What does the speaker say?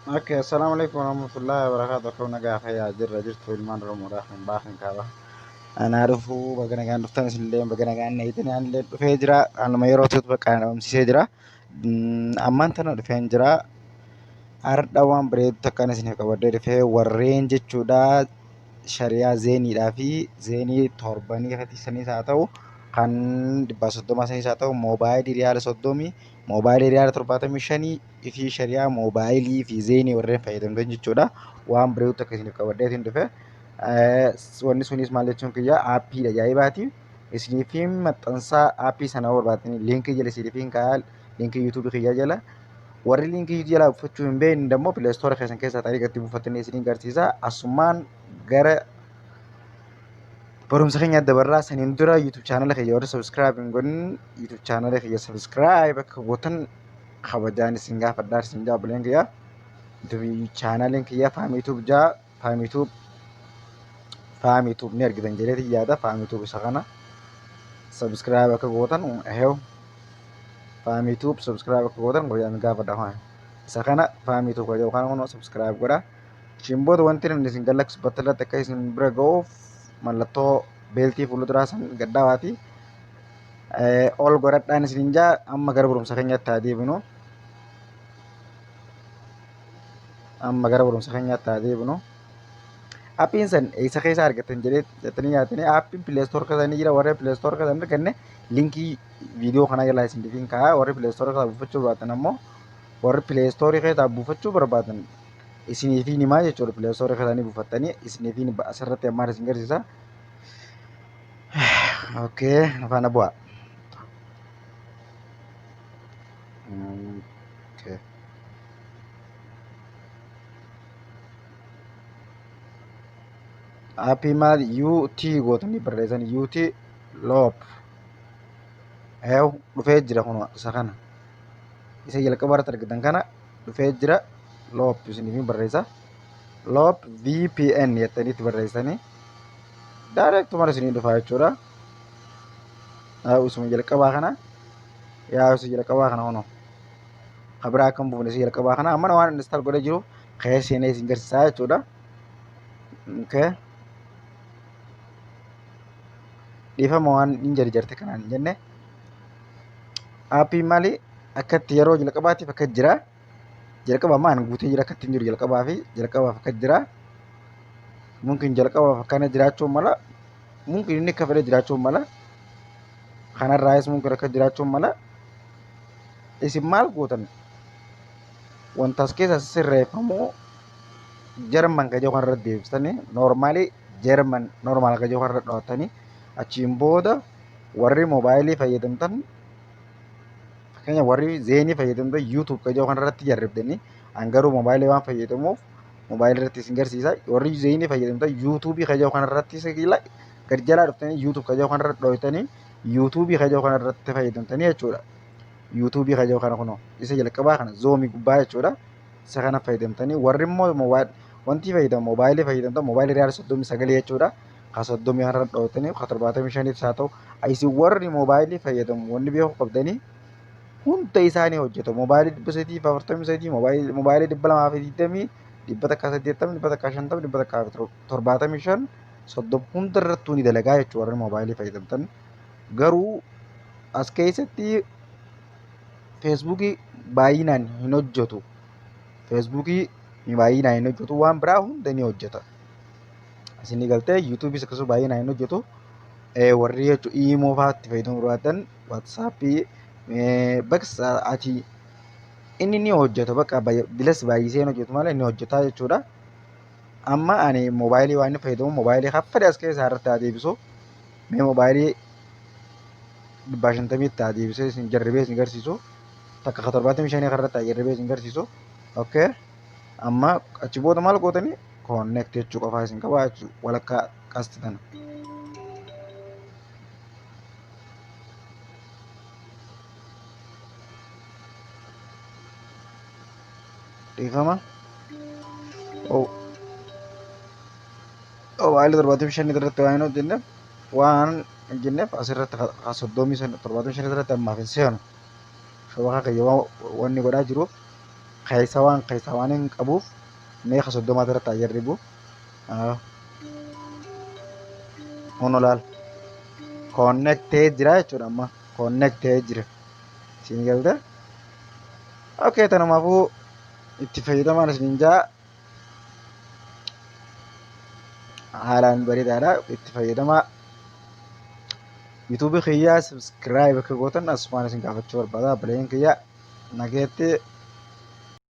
Oke, assalamualaikum warahmatullahi wabarakatuh. Kau naga ya jirra jirtu ilman rumura kan bahan kaba. Ana rufu bagana kan duftan sille bagana kan neitin an le dufe jira an mayro tut bakan am sise jira. Amman tana dufe jira arda wan breed takkan isin qabadde dufe warreen jechuudha shariyaa zeeniidhaa fi zeenii torbanii irratti sanis haa ta'u kan 130 sanis haa ta'u moobaayilii riyaala 30 moobaayilii riyaala 75 fi shariyaa moobaayilii fi zeenii warreen fayyadamtan jechuudha. Waan bireetu akka isiniif qabaddeetiin dhufe wanni sunis maal jechuun kiyya aappiidha ajaa'ibaati. Isiniif maxxansaa aappii sana barbaadanii liinkii jala isiniif kaa'aa liinkii yuutuubii kiyyaa jala warri liinkii jalaa buufachuu hin beekne immoo pileestoora keessan keessaa tarii gatti buufattanii isin agarsiisa. Asumaan gara barumsa keenya adda barraa saniin dura yuutuub chaanala kiyya warri sabskiraayib hin godhin yuutuub chaanala kiyya sabskiraayib akka gootan kabajaan isin gaafadhaa isin jaabuleen kiyya yuutuub chaanaliin kiyya faamituub ni argitan jedheeti yaada faamituub isa kana sabskiraayib akka gootan heew faamituub sabskiraayib akka gootan kabajaan gaafadha isa kana faamituub kaja yookaan immoo sabskiraayib godha. Shimbooda wanti namni isin gallaksu battalatti akka isin bira ga'uuf mallattoo beeltii fuulduraa san gaddawaati. Ol godhadhaan isin jaa amma gara barumsa keenyaatti haa deebinu. Aappiin san eessa keessa argatan jettanii yaadanii aappiin pileestoor keessanii jira. Warri pileestoor keessan arganne liinkii viidiyoo kanaa jalaa isin dhifiin kaa'aa. Warri pileestoor keessaa buufachuu barbaatan ammoo warri pileestoorii keessaa buufachuu barbaadan isiniifiin himaa jechuudha. Pileestoorii keessanii buufattanii isiniifiin asirratti ammaan isin agarsiisa. Ookee faana bu'aa. Aappii maal UT gootanii barreessan UT loop heew dhufee jira kun isa kana isa jalqaba irratti argitan kana dhufee jira loop isiniif barreessa loop VPN jettaniitti barreessanii daayireektumara isinii dhufaa jechuudha. Isuma jalqabaa kana isa jalqabaa kana kunoo kabiraa akkam buufne isa jalqabaa kana amma waan instaal godhee jiru keessa seenee isin agarsiisaa jechuudha. Dhiifama waan hin jarte kanaan hin jenne aappii maali akkatti yeroo jalqabaatiif akka jira jalqaba maan guutee jira akkatti hin jiru jalqabaaf akka jira mungkin jalqabaaf akkana jiraachuun mala mungkin inni akka fedhe jiraachuun mala kanarraayis mungkin akka jiraachuun mala isin maal gootan wanta as keessa sirreeffamuu Jarman ka kan irratti deebistanii noormaalii Jarman noormaal ka kan irratti dhawattanii achiin booda warri moobaayilii fayyadamtan fakkeenya warri zeenii fayyadamtan yuutuub ka kan irratti jarribdanii hangaruu moobaayilii waan fayyadamuuf moobaayilii irratti isin agarsiisa. Warri zeenii fayyadamtan yuutuubii ka kan irratti gad jalaa dhuftanii yuutuub ka kan irratti dhawitanii yuutuubii ka kan irratti fayyadamtanii jechuudha. Yuutuubii ka kana kunoo isa jalqabaa kana zoomii gubbaa jechuudha. Isa kana fayyadamtanii warri immoo wanti fayyadamu moobaayilii fayyadamtan moobaayilii riyaal 39 jechuudha. Ka 30 irra dhawatanii ka 75 haa ta'u isin warri moobaayilii fayyadamu wanni beeku qabdanii hunda isaanii hojjetu. Moobaayilii 343 moobaayilii 220 180 150 175 30 hunda irrattuu ni dalagaa jechuudha warri moobaayilii fayyadamtan. Garuu as keessatti feesbuukii baay'inaan hin hojjetu. Feesbuukii baay'inaan hin hojjetu waan biraa hunda ni hojjeta. Isinii galtee yuutuubiis akkasuma baay'inaan hin hojjetu. Warri jechuun iimoo fa'aatti fayyadamuu barbaadan waatsaappii bakka ati inni ni hojjeta bakka bilas baay'isee hin hojjetu malee inni hojjetaa jechuudha. Amma ani moobaayilii waan inni fayyadamu moobaayilii haffadhe as keessaa irratti haa deebisu. Mee moobaayilii 150tti haa deebisee isin jarribee isin agarsiisu. Takka 75 irratti haa jarribee isin agarsiisu. Okay. Amma achi booda maal gootanii connect jechuu qofaa isin qabaa jechuudha. Walakkaa qasti tana. Dhiifama. Waa'ee 75 irratti waan hin hojjenneef waan hin jenneef asirratti 37 irratti ammaaf hin seenu. Shobaka kiyya wanni godhaa jiruuf keessa waan hin qabuuf meeqa 30 irratti haa jarribu. Kun olaal connectee jira jechuudha amma connectee jira. Isin galta. Okay, tanumaafuu itti fayyadamaan isin jaa haalaan bareedaadha. Itti fayyadamaa. YouTube kiyyaa subscribe akka gootan asumaan isin gaafachuu barbaada. Bileen kiyyaa nageetti